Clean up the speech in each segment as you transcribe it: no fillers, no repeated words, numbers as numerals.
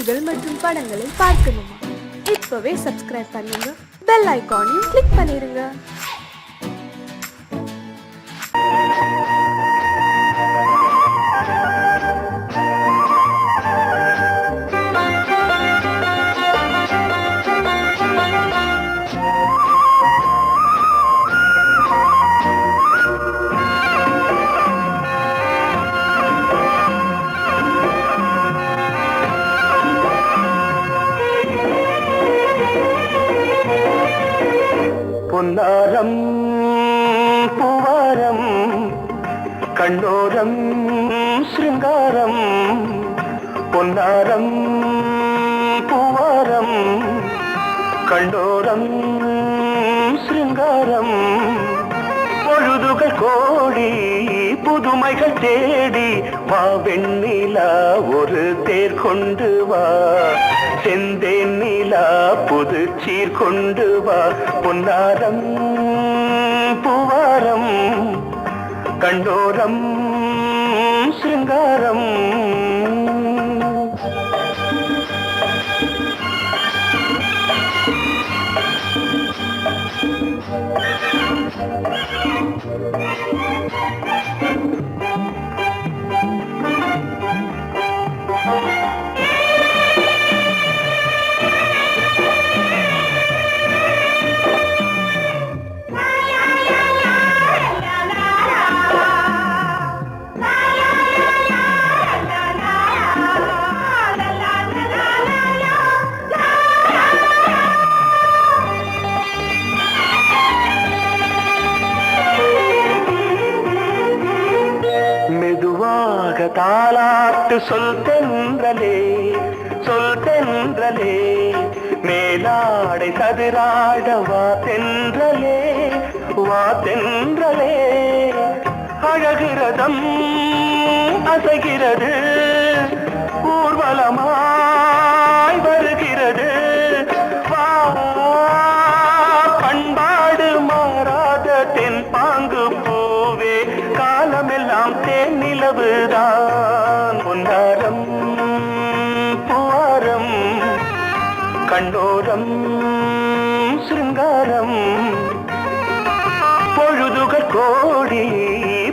பாடல்கள் மற்றும் படங்களை பார்க்கணுமா? இப்பவே சப்ஸ்கிரைப் பண்ணுங்க, பெல் ஐகானையும் கிளிக் பண்ணிருங்க. பொன்னாரம் பூவாரம் கண்ணோரம் சிருங்காரம், பொன்னாரம் பூவாரம் கண்ணோரம் சிருங்காரம், பொழுதுகள் கோடி புதுமைகள் தேடி வா வெண்ணிலா ஒரு தேர் கொண்டு வா, செந்தேன் நிலா புது சீர் கொண்டு வா, பொன்னாரம் பூவாரம் கண்டோரம் சிருங்காரம். தாலாட்டு சொல் தென்றலே, சொல் தென்றலே, மேலாடை சதுராட வா தென்றலே, வா தென்றலே, அழகிறதம் அசைகிறது ஊர்வலமாய் வருகிறது, வா பண்பாடு மாறாத தென் பாங்கு பூவே, காலமெல்லாம் தேன் நிலவுதான், பொன்னாரம் பூவாரம் கண்ணோரம் சிருங்காரம், பொழுதுகள் கோடி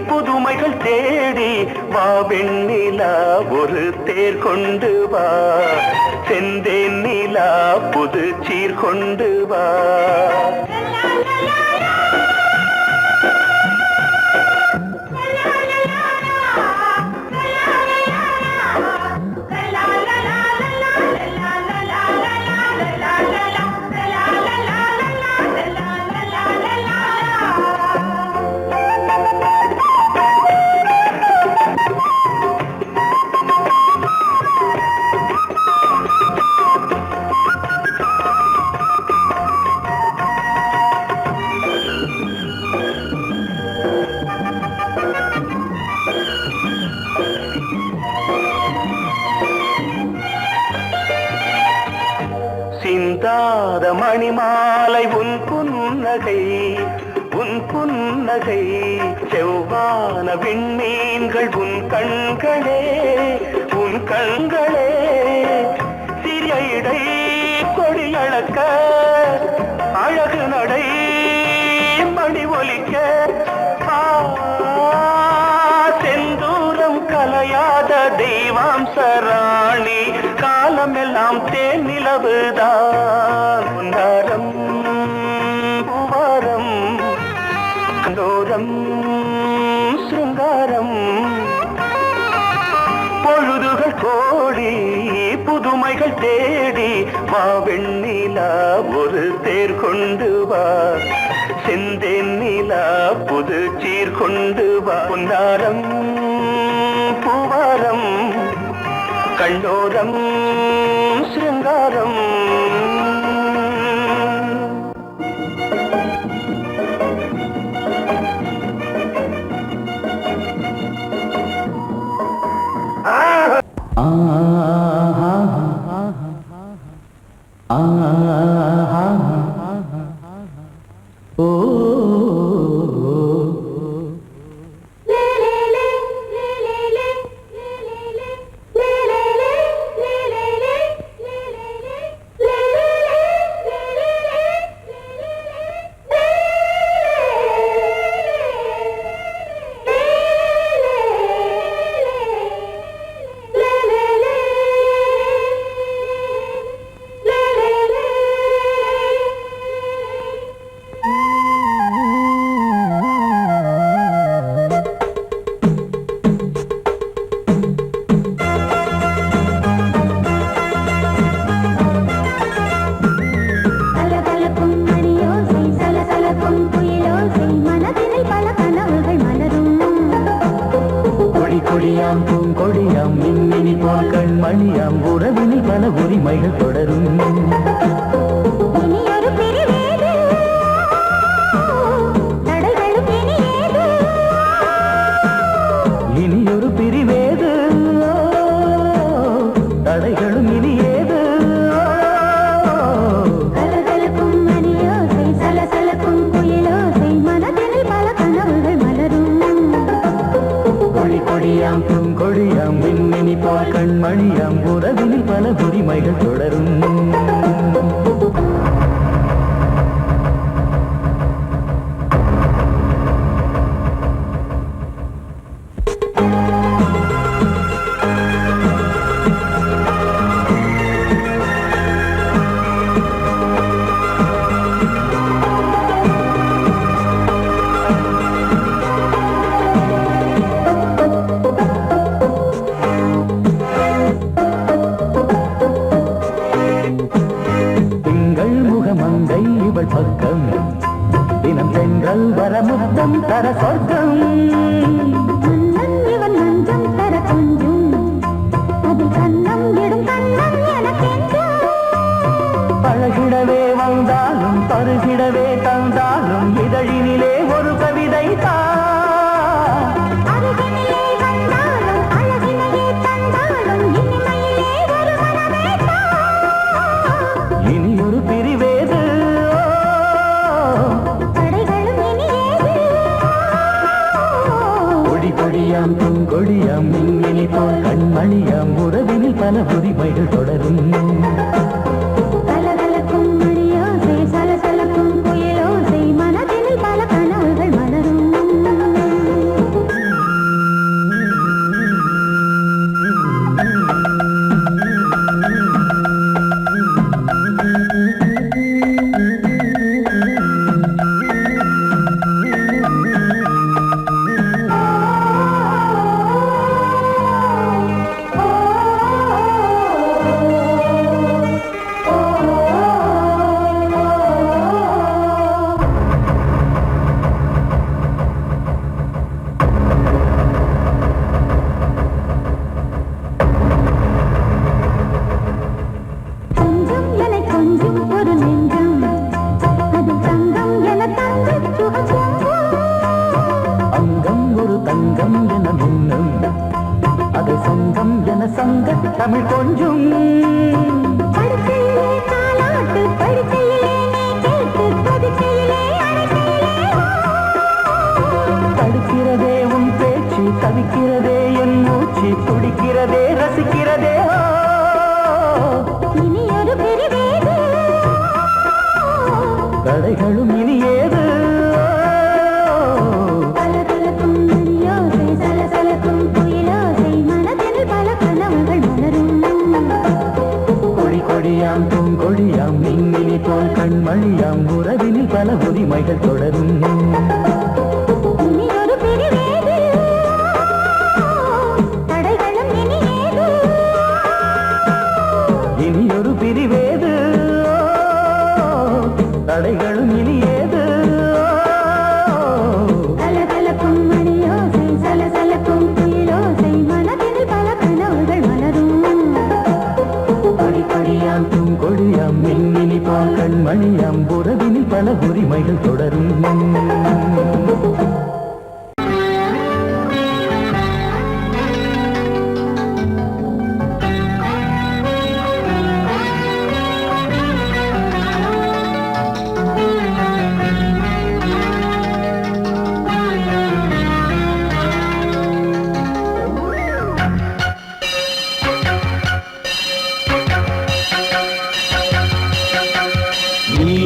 புதுமைகள் தேடி வா வெண்ணிலா ஒரு தேர் கொண்டு வா, செந்தேன் நிலா புது சீர் கொண்டு வா. சிந்தாத மணிமாலை உன் புன்னகை, உன் புன்னகை, செவ்வான விண்மீன்கள் உன் கண்களே, உன் கண்களே, சிறிய இடை கொடியளக்க அழகு நடை மணி ஒலிக்க, செந்தூரம் கலையாத தெய்வாம்சராணி, காலமெல்லாம் தேன் நிலவுதான், பொன்னாரம் பூவாரம் கண்டோரம் சிருங்காரம், பொழுதுகள் கோடி புதுமைகள் தேடி வா வெண்ணிலா ஒரு தேர் கொண்டு வா, செந்தேன் நிலா புது சீர் கொண்டு வா, பொன்னாரம் பூவாரம் கண்டோரம் சிருங்காரம். உறவினில் பல உரிமைகள் தொடரும். இனியொரு பிரிவேது தடைகளும் இனியேது. கலகலக்கும் மணியோசை சலசலக்கும் குயிலோசை மனதில் பல கனவுகள் மலரும். கொடி கொடியாம் பூங்கொடியாம் மின்மினி போல் கண்மணியாம் உறவினில் பல உரிமைகள் தொடரும். மங்கை இவள் பக்கம் தினம் சென்றல் வர முத்தம் தர சொர்க்கம். இவன் மஞ்சம் தர கொஞ்சம் அதில் கண்ணம் இடும் கண்ணம் எனக்கென்றும். பழகிடவே வந்தாலும் பருகிடவே தந்தாலும் இதழினிலே ஒரு கவிதை தான். அருகினிலே வந்தாலும் அழகினையே தந்தாலும் இனிமையிலே ஒரு மனமே தான். இனியொரு பிரிவேது தடைகளும் இனியேது. கொடி கொடியாம் பூங்கொடியாம் மின்மினி போல் கண்மணியாம் உறவினில் பல உரிமைகள் தொடரும். கலகலக்கும் மணியோசை சலசலக்கும் குயிலோசை மனதில் பல கனவுகள் மலரும். கொஞ்சம் என கொஞ்சம் ஒரு நெஞ்சம் அது தங்கம் என தங்க சுகம். அங்கம் ஒரு தங்கம் என மின்னும் அது சங்கம் என சங்க தமிழ் கொஞ்சம். படுக்கையிலே தாலாட்டு படுக்கையிலே நீ கேட்டு கொதிக்கையிலே அணைக்கையிலே தடுக்கிறதே உன் பேச்சு தவிக்கிறதே என் மூச்சு துடிக்கிறதே ரசிக்கிறதே. இனி ஒரு பிரிவேது தடைகளும் இனியேது. கலகலக்கும் மணியோசை சலசலக்கும் குயிலோசை மனதில் பல கனவுகள் மலரும். கொடி கொடியாம் பூங்கொடியாம் மின்மினி போல் கண்மணியாம் உறவினில் பல உரிமைகள் தொடரும். இனி ஒரு பிரிவேது தடைகளும் இனியேது. இனியொரு பிரிவேது தடைகளும் இனியேது. கலகலக்கும் மணியோசை சலசலக்கும் குயிலோசை மனதில் பல கனவுகள் மலரும். கொடி கொடியாம் பூங்கொடியாம் மின்மினி போல் கண்மணியாம் உறவினில் பல உரிமைகள் தொடரும். நீ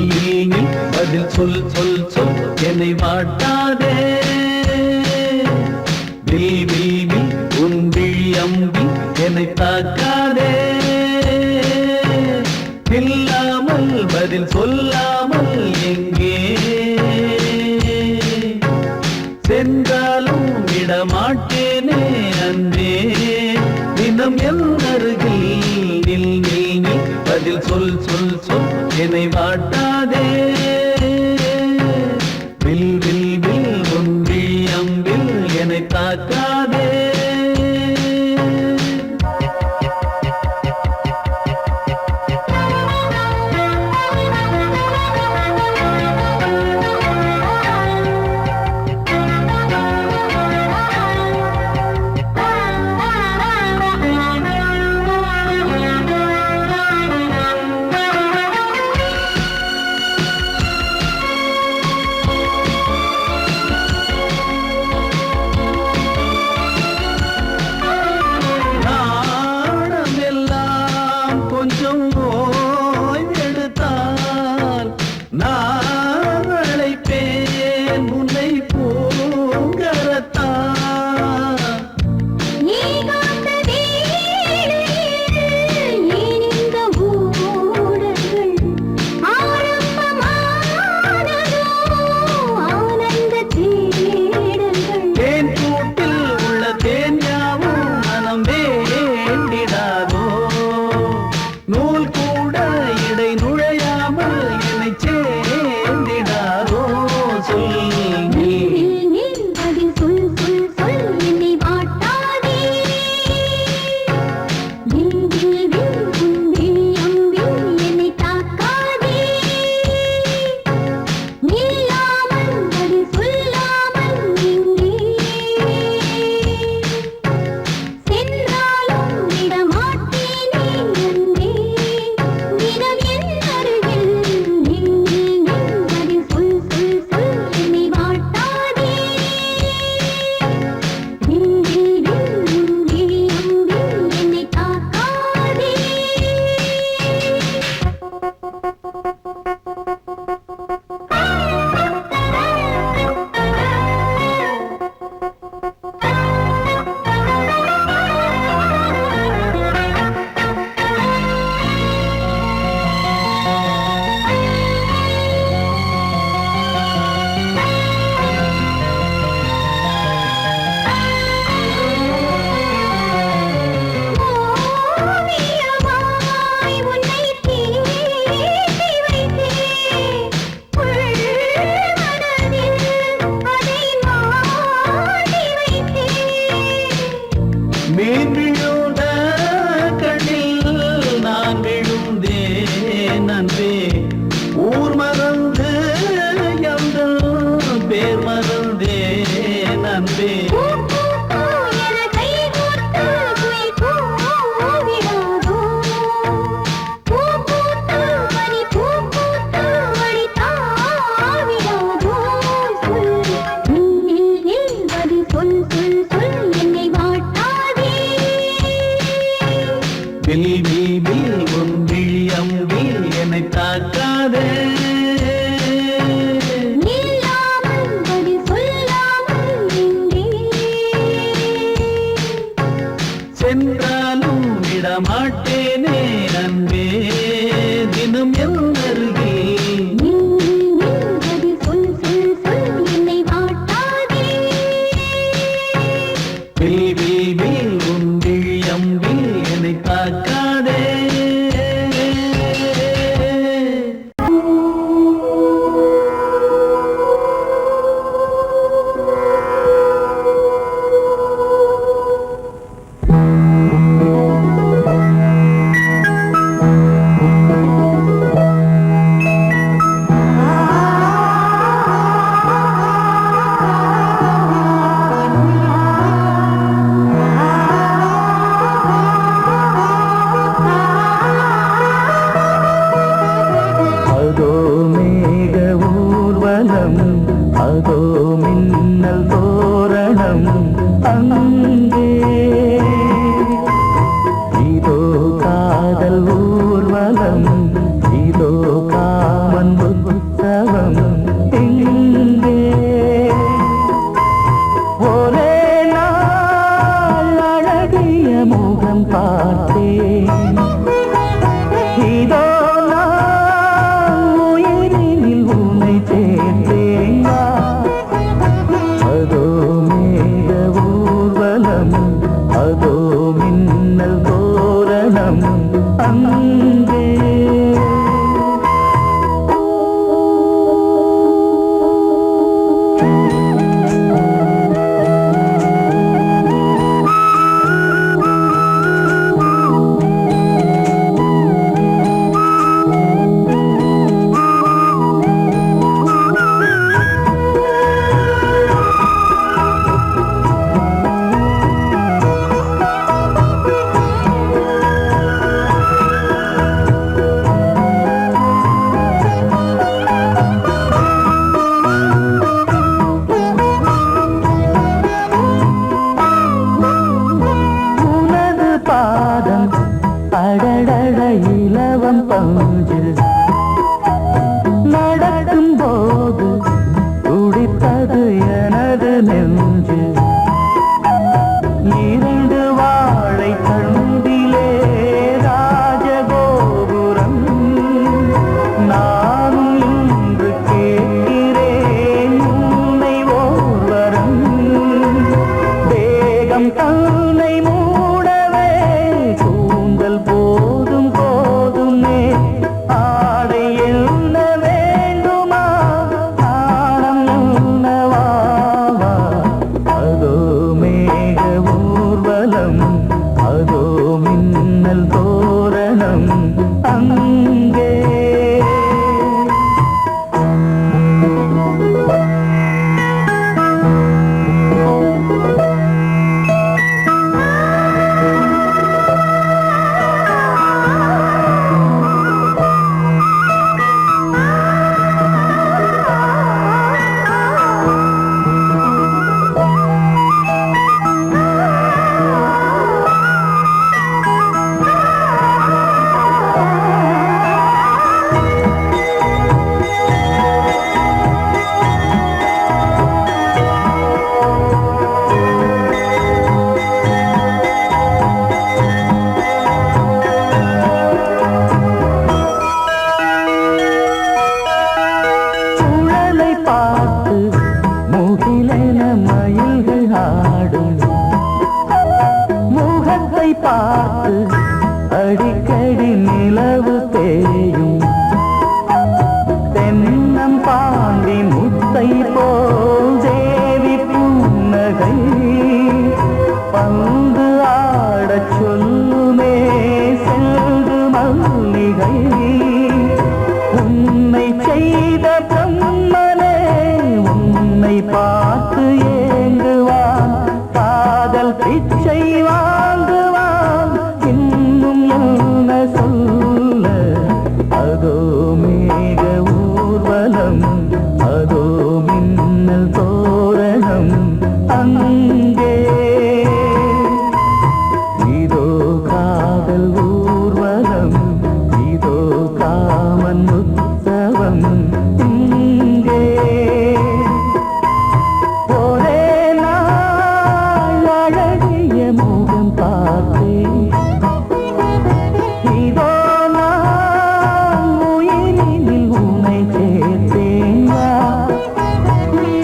பதில் சொல் சொல் சொல் என்னை வாட்டாதே. வில் உன் விழி அம்பி என்னை தாக்காதே. இல்லாமல் பதில் சொல்லாமல் எங்கே சென்றாலும் விடமாட்டேனே அன்றே. தினம் என் அருகில் நில் நில் நில் பதில் சொல் சொல் சொல் என்னை வாட்டாதே. வில் வில் வில் உன் விழி அம்பில் என்னை தாக்காதே. ஊர்வலம் இதோ காமன் உற்சவம் இங்கே ஒரே நாள் அழகிய முகம் பார்த்தேன் இதோ நான் உயிரினில் உன்னை சேர்த்தேன் அதோ மேக ஊர்வலம் அதோ மின்னல் தோரணம் அங்கே அடடட இலவம் பஞ்சு நடக்கும் போது துடித்தது எனது நெஞ்சு இரண்டு வாழை தண்டிலே ராஜகோபுரம் நானும் இன்று கேட்கிறேன் உன்னை ஓர்வரம் தேகம் தன்னை மூடவே கூந்தல் போதும் போதுமே ஆடை என்ன வேண்டுமா ஆனம் என்னவாவா அதோ மேக ஊர்வலம் அதோ மின்னல் தோரணம் அங்கே பார்த்து முகிலென மயில்கள் ஆடும் முகத்தை பார்த்து அடிக்கடி நிலவு தேயும் தென்னம் பாண்டி முத்தை போல் தேவி புன்னகை பந்து ஆடச் சொல்லுமே செல்து மல்லிகை உன்னை செய்த பிரம்மனே உன்னை பார்த்து ஏங்குவான் காதல் பிச்சை வாங்குவான் இன்னும் என்ன சொல்ல அதோ மேக ஊர்வலம் அதோ மின்னல் தோரணம் அங்கே இதோ காதல் ஊர்வலம் இதோ காமன் உற்சவம் இங்கே ஒரே நாள் அழகிய முகம் பார்த்தேன் இதோ நான் உயிரினில் உன்னை சேர்த்தேன்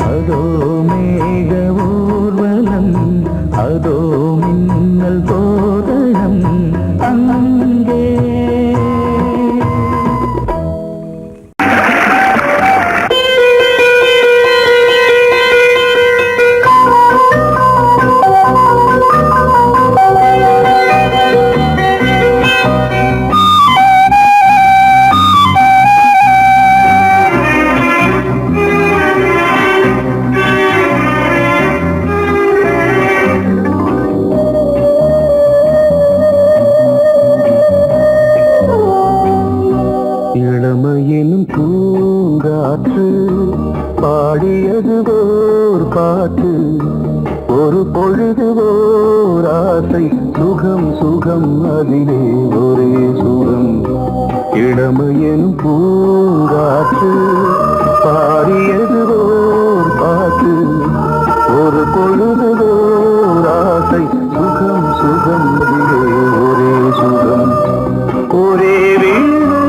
அதோ மேக ஊர்வலம் அதோ மின்னல் தோரணம் அங்கே இளமையினும் பூங்காற்று பாடியது ஓர் பாட்டு ஒரு பொழுது ஓர் ஆசை சுகம் சுகம் அதிலே ஒரே சுகம் இளமையெனும் பூங்காற்று பாடியது ஓர் பாட்டு ஒரு பொழுதுதோர் ஆசை சுகம் சுகம் ஒரே சுகம் ஒரே வீணை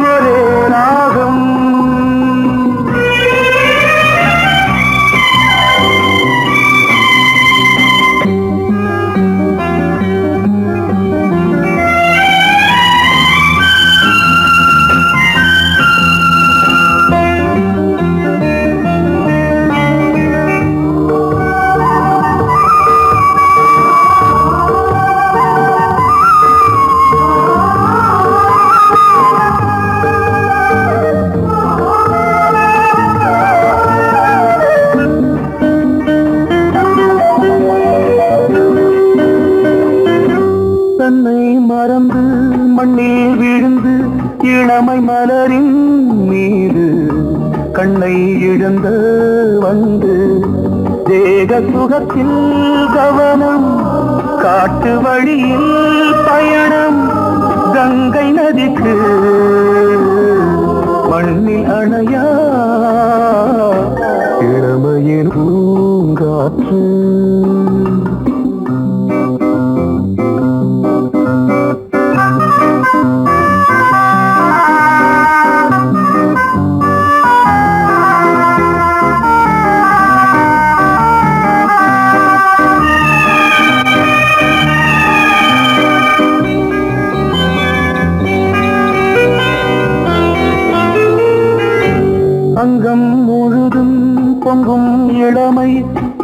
ஒரே ராகம் மறந்து மண்ணில் விழுந்து இளமை மலரின் மீது கண்ணை இழந்த வந்து தேக சுகத்தில் கவனம் காட்டு வழியில் பயணம் கங்கை நதிக்கு மண்ணில் அணையா இளமையின் பூங்காற்று அங்கம் முழுதும் பொங்கும் இளமை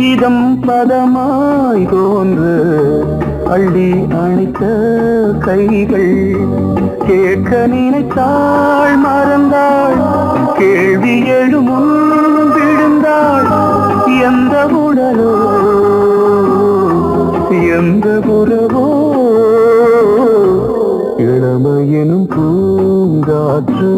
இதம் பதமாய் தோன்று அள்ளி அணைத்த கைகள் கேட்க நினைத்தாள் மறந்தாள் கேள்வி எழுமுன் விழுந்தாள் எந்த உடலோ எந்த உறவோ இளமையெனும் பூங்காற்று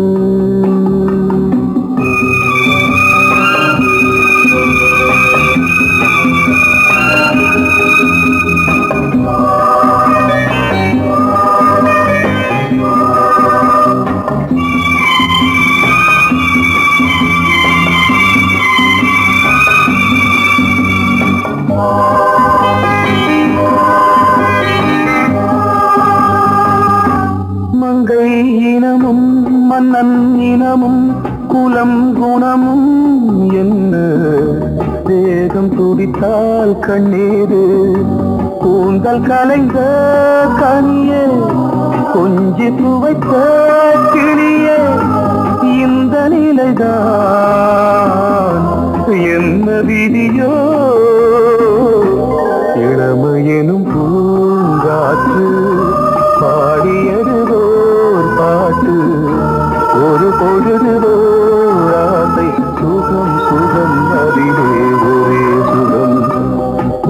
மங்கை இனமும் மன்னன் இனமும் குலம் குணமும் என்ன தேகம் துடித்தால் கண்ணீரு கூந்தல் கலைந்த கனியே கொஞ்சி துவைத்த கிளியே இந்த நிலைதான் என்ன விதியோ இளமையெனும் பூங்காற்று பாடியதுவோர் பாட்டு ஒரு பொழுதுவோர் ஆசை சுகம் சுகம் அதிலே ஒரே சுகம்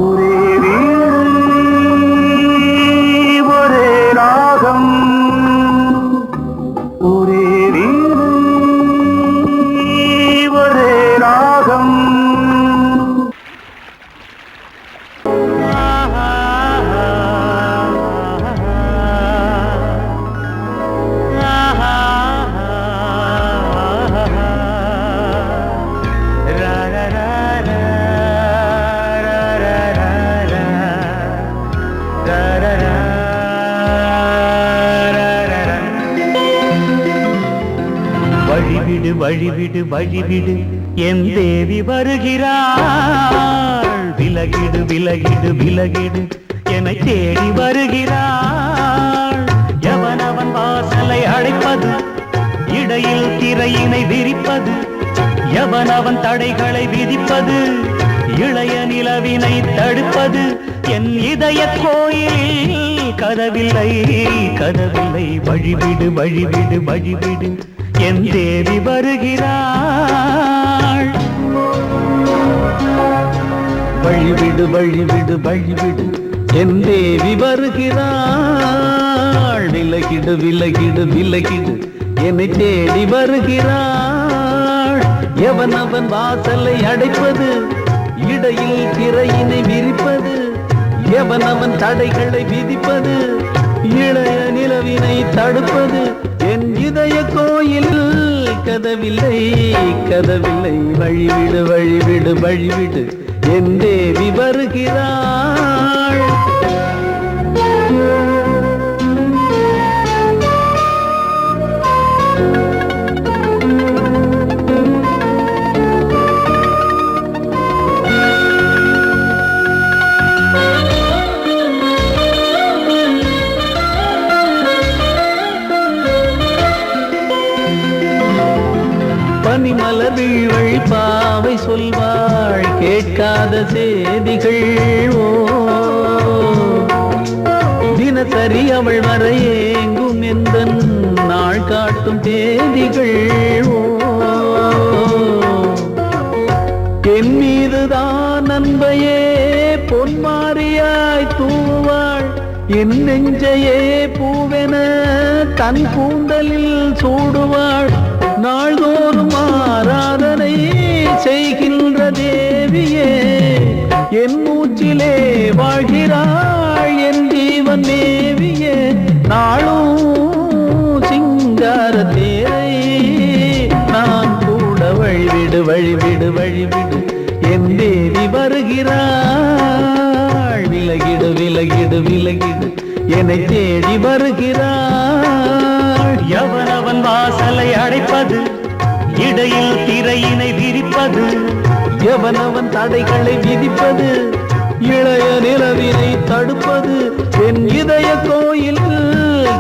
ஒரே வீணை ஒரே ராகம் ஒரே வீணை ஒரே ராகம் வழிவிடு வழிவிடு வழிவிடு என் தேவி வருகிறாள் விலகிடு விலகிடு விலகிடு என்னை தேடி வருகிறாள் எவனவன் வாசலை அழைப்பது இடையில் திரையினை விரிப்பது எவனவன் தடைகளை விதிப்பது இளைய நிலவினை தடுப்பது என் இதய கோயில் கதவில்லை கதவில்லை வழிவிடு வழிவிடு வழிவிடு என் தேவி வருகிறாள் வழிவிடு வழிவிடு வழிவிடு என் தேவி வருகிறாள் விலகிடு விலகிடு விலகிடு என்னை தேடி வருகிறாள் எவனவன் வாசலை அடைப்பது இடையில் திரையினை விரிப்பது எவனவன் தடைகளை விதிப்பது இளைய நிலவினை தடுப்பது என் இதய கோயில் கதவில்லை கதவில்லை வழிவிடு வழிவிடு வழிவிடு என் தேவி வருகிறாள். பனிமலர் வீழ்வழி பாவை சொல்வாள் கேட்காத செய்திகள். ஓ தினசரி அவள் வர ஏங்கும் எந்த நாள் காட்டும் தேதிகள். ஓ என் மீதுதான் அன்பையே பொன்மாரியாய் தூவாள். என் நெஞ்சையே பூவென தன் கூந்தலில் சூடுவாள். நாள்தோறும் ஆராதனை செய்கின்ற தேவியே என் மூச்சிலே வாழ்கிறாள் என் ஜீவன் தேவியே. நாளும் சிங்கார தேரை நான் கூட வழிவிடு வழிவிடு வழிவிடு என் தேவி வருகிறாள். விலகிடு விலகிடு விலகிடு என்னை தேடி வருகிறாள். எவனவன் வாசலை அடைப்பது இடையில் திரையினை விரிப்பது. எவனவன் தடைகளை விதிப்பது இளைய நிலவினை தடுப்பது. என் இதய கோயில்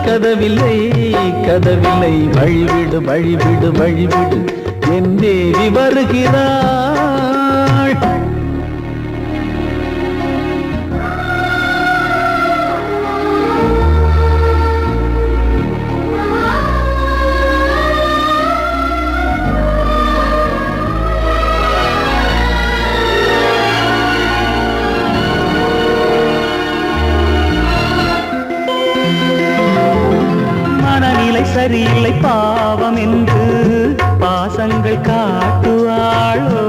கதவில்லை கதவில்லை வழிவிடு வழிவிடு வழிவிடு என் தேவி வருகிறாள். சரியில்லை பாவம் என்று பாசங்கள் காட்டுவாளோ.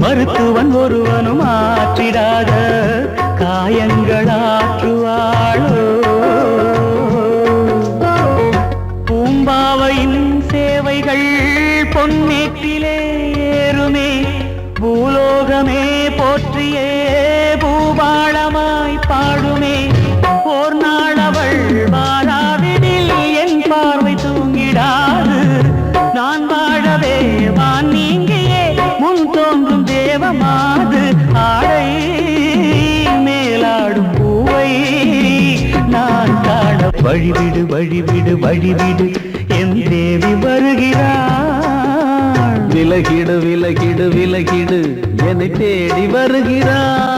மருத்துவன் ஒருவனும் ஆற்றிடாத காயங்களாற்றுவாளோ. பூம்பாவையின் சேவைகள் பொன்னேற்றிலே ஏறுமே. பூலோகமே போற்றியே பூபாளமாய் பாடுமே. ஓர் நாள் அவள் வாராவிடில் என் பார்வை தூங்கிடாது. நான் வாழவே வான் நீங்கியே முன் தோன்றும் தேவமாது. ஆடை மேலாடும் பூவை நான் காண வழிவிடு வழிவிடு வழிவிடு என் தேவி வருகிறாள். விலகிடு விலகிடு விலகிடு என்னை தேடி வருகிறாள்.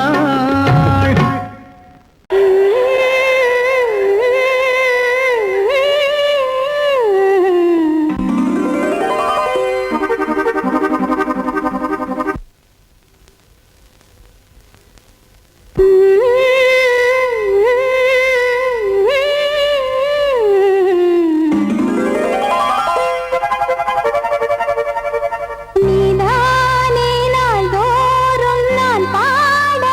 நீதானே நாள்தோறும் நான் பாட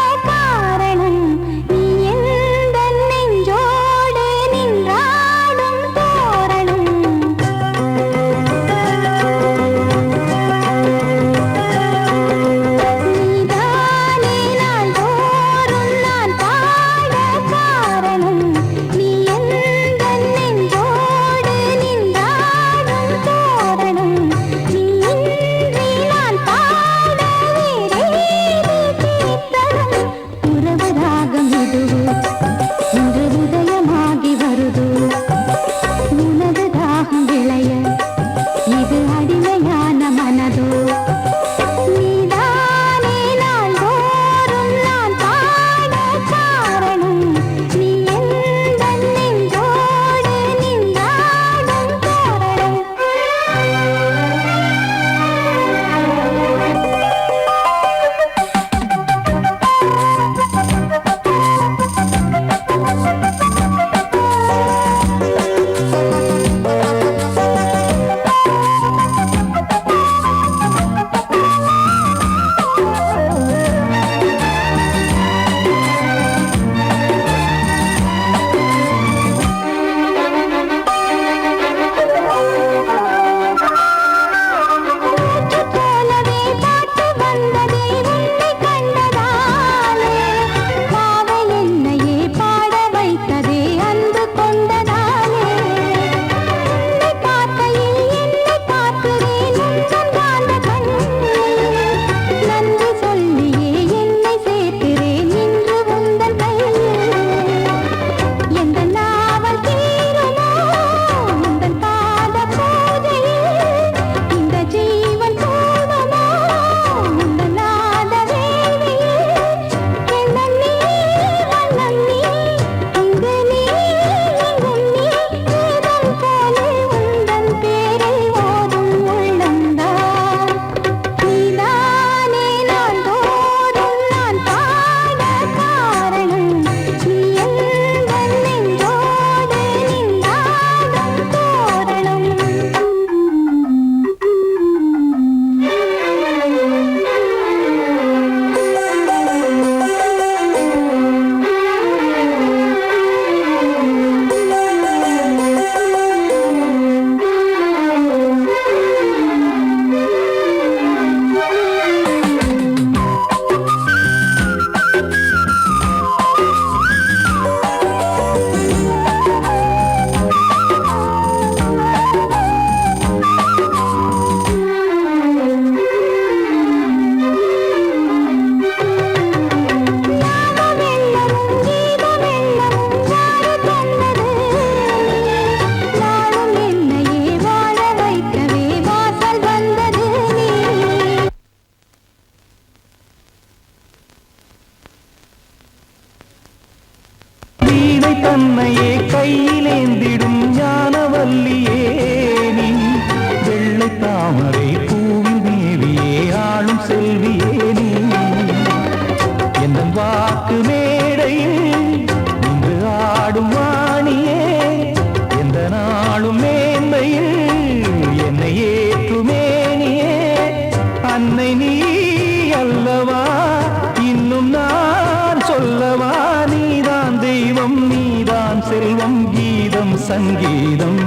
எல்லாம் செல்வம் கீதம் சங்கீதம்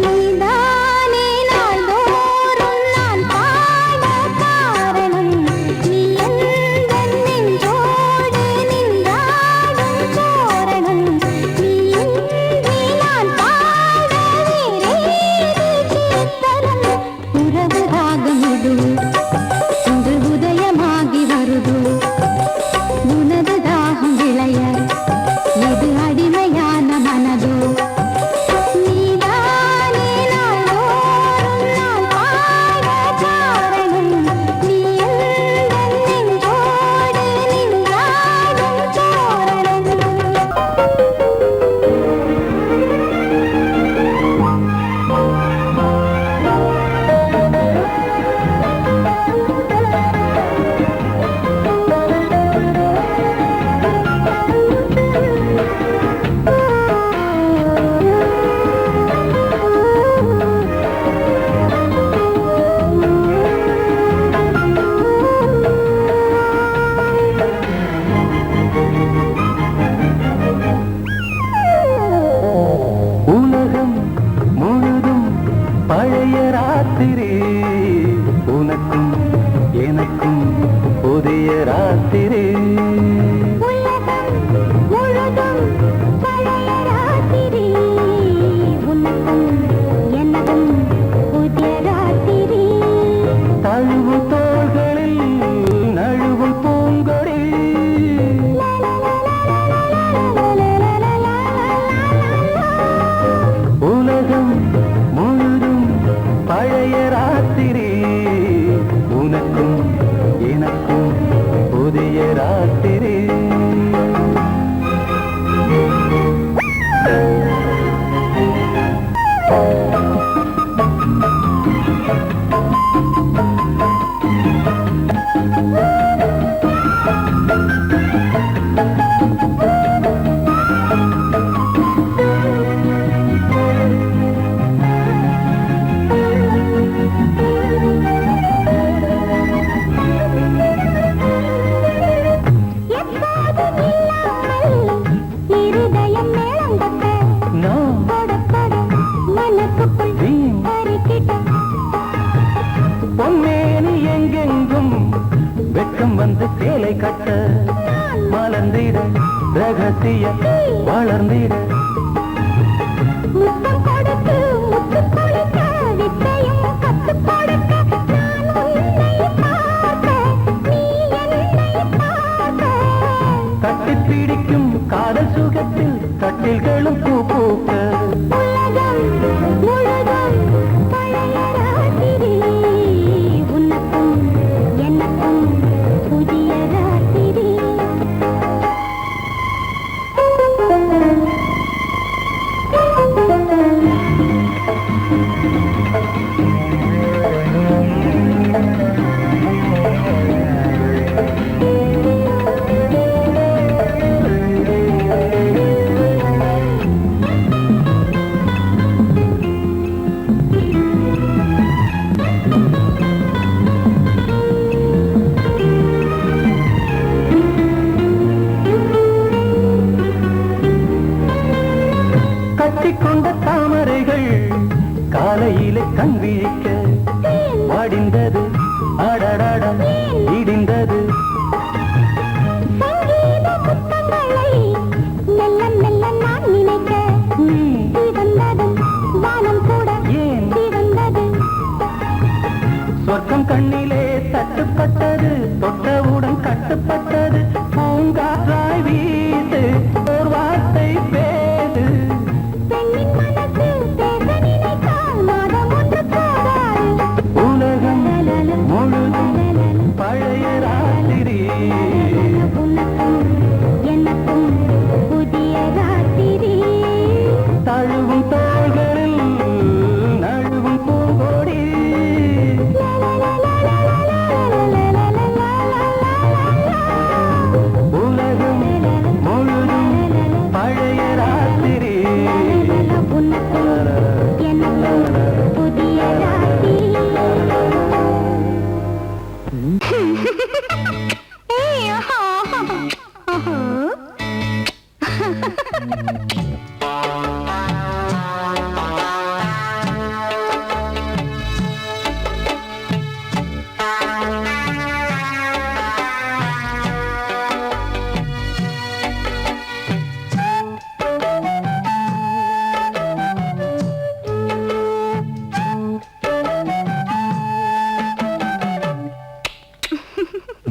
நீதானே நாள்தோறும் நான் பாட காரணம் நீ எந்தன் நெஞ்சோடு நின்றாடும் தோரணம் நீ இன்றி நான் பாட வேறேது கீர்த்தனம் உறவு ராகமிடு இன்று உதயமாகி வருது உனது தாகம் விளைய இது அடிமையான மனதோ நீதானே நாள்தோறும் நான் பாட காரணம் நீ எந்தன் நெஞ்சோடு நின்றாடும் தோரணம் உலகம் முழுதும் பழைய ராத்திரி உனக்கும் எனக்கும் புதிய ராத்திரி உலகம் முழுதும் பழைய ராத்திரி உனக்கும் எனக்கும் புதிய ராத்திரி தழுவும் தோள்களில் நழுவும் பூங்கொடி உலகம் முழுதும் பழைய ராத்திரி உனக்கும் எனக்கும் புதிய ராத்திரி எப்போதும் இல்லாமல் இருதயம் மேளங்கட்ட நான் கொட கொட மனசுக்குள் வீண் பறிக்கிட்ட பொன்மேனி எங்கெங்கும் வெட்கம் வந்து சேலை கட்ட மலர்ந்திட ரகசிய வளர்ந்திட முத்தம் கொடுத்து முத்து கொடுக்க வித்தையும் கத்துக் கொடுக்க நான் உன்னை பார்க்க நீ என்னை பார்க்க கட்டிப் பிடிக்கும் காதல் சுகத்தில் கட்டில்களும் பூ பூக்க உலகம் முழுதும் பழைய ராத்திரி உனக்கும் எனக்கும் புதிய ராத்திரி கட்டிக்கொண்ட தாமரைகள் காலையிலே கண் விழிக்க வாடிந்தது அடடட இடிந்தது சங்கீத முத்தங்களை மெல்ல மெல்ல நான் நினைக்க நீ சிவந்ததும் வானம் கூட ஏன் சிவந்தது சொர்க்கம் கண்ணிலே தட்டுப்பட்டது தொட்டவுடன் கட்டுப்பட்டது பூங்காற்றாய் வீசு ஓர் வார்த்தை பேசு பெண்ணின் மனசு பேச நினைத்தால் மாதம் ஒன்று போதாது உலகம் முழுதும் பழைய ராத்திரி உனக்கும் எனக்கும் புதிய ராத்திரி தழுவும் தோள்களில் நழுவும் பூங்கொடி உலகம் முழுதும்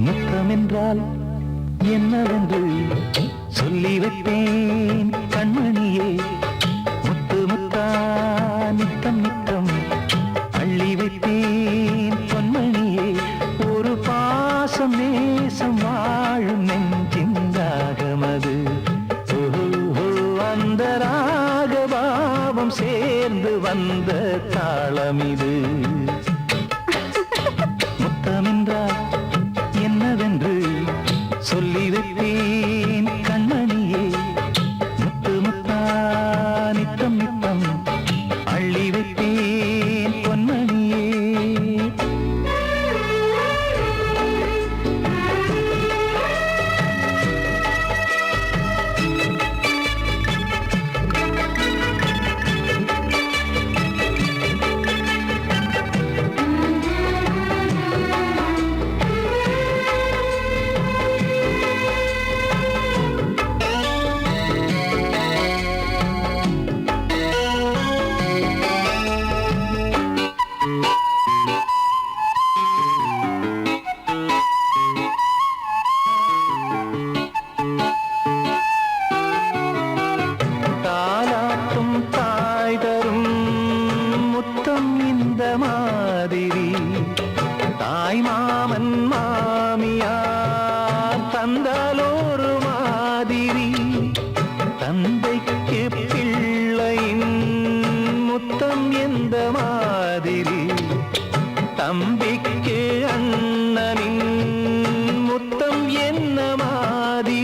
முத்தமென்றால் என்னவென்று சொல்லி வைப்பேன் கண்மணியே. முத்து முத்தா நித்தம் நித்தம் அள்ளி வைப்பேன் பொன்மணியே. ஒரு பாசம் நேசம் வாழும் நெஞ்சின்றாகமது. அந்த ராகபாவம் சேர்ந்து வந்த தாளமிது. முத்தமென்றால் என்னவென்று சொல்லி வைப்பேன் கண்மணியே. முத்து முத்தா நித்தம் நித்தம் அள்ளி வைப்பேன் பொன்மணியே. தாலாட்டும் தாய் தரும் முத்தம் இந்த மாதிரி. தாய் மாமன் மாமியார் தந்தாலோரு மாதிரி. தந்தைக்கு பிள்ளையின் முத்தம் எந்த மாதிரி. தம்பிக்கு அண்ணனின் முத்தம் என்ன மாதிரி.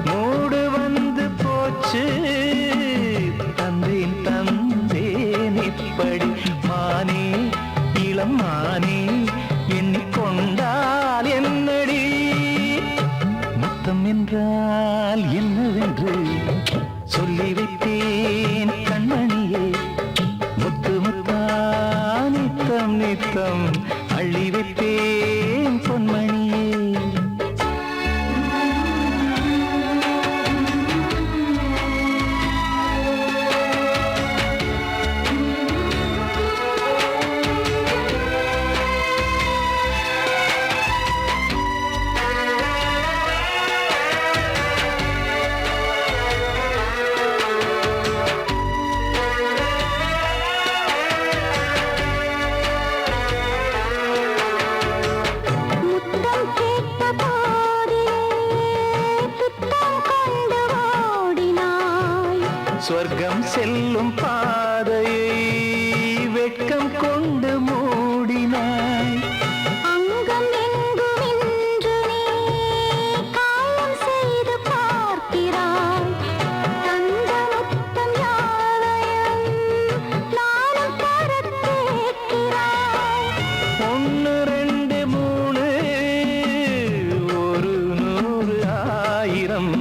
மூடு வந்து போச்சு தந்தேன் தந்தேன் இப்படி. மானே இளம் மானே எண்ணிக்கொண்டால் என்னடி. முத்தம் என்றால் என்னவென்று சொல்லி வைத்தேன் கண்மணியே. முத்து முத்தா நித்தம் நித்தம் அள்ளி வைத்தேன் பொன்மணியே. முத்தம் கேட்ட போதிலே துத்தம் கொண்டு ஓடினாய். சொர்க்கம் செல்லும் பாதையை வெட்கம் கொண்டு மூடினாய். அங்கம் எங்கும் இன்று நீ காயம் செய்து பார்க்கிறாய். தந்த முத்தம் யாவையும் நானும் தரக் கேட்கிறாய். ஒன்று ரெண்டு மூணு ஒரு நூறு ஆயிரம்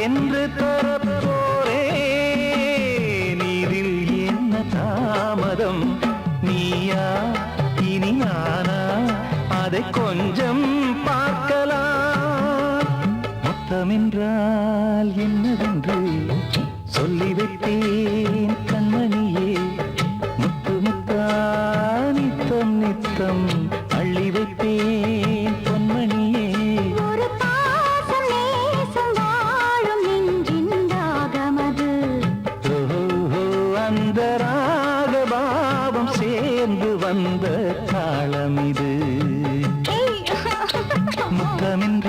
என்று தரப்போரேன். இதில் என்ன தாமதம்? நீயா இனி நானா அதை கொஞ்சம் பார்க்கலாம். முத்தமென்றால் என்னவென்று சொல்லி வைத்தேன் கண்மணியே. முத்து முத்தா நித்தம் நித்தம் அள்ளி வைப்பேன் பொன்மணியே. ஒரு பாசம் நேசம் வாழும் நெஞ்சின் ராகமது. ஓஹோ அந்த ராகபாவம் சேர்ந்து வந்த தாளமிது. முத்தமென்ற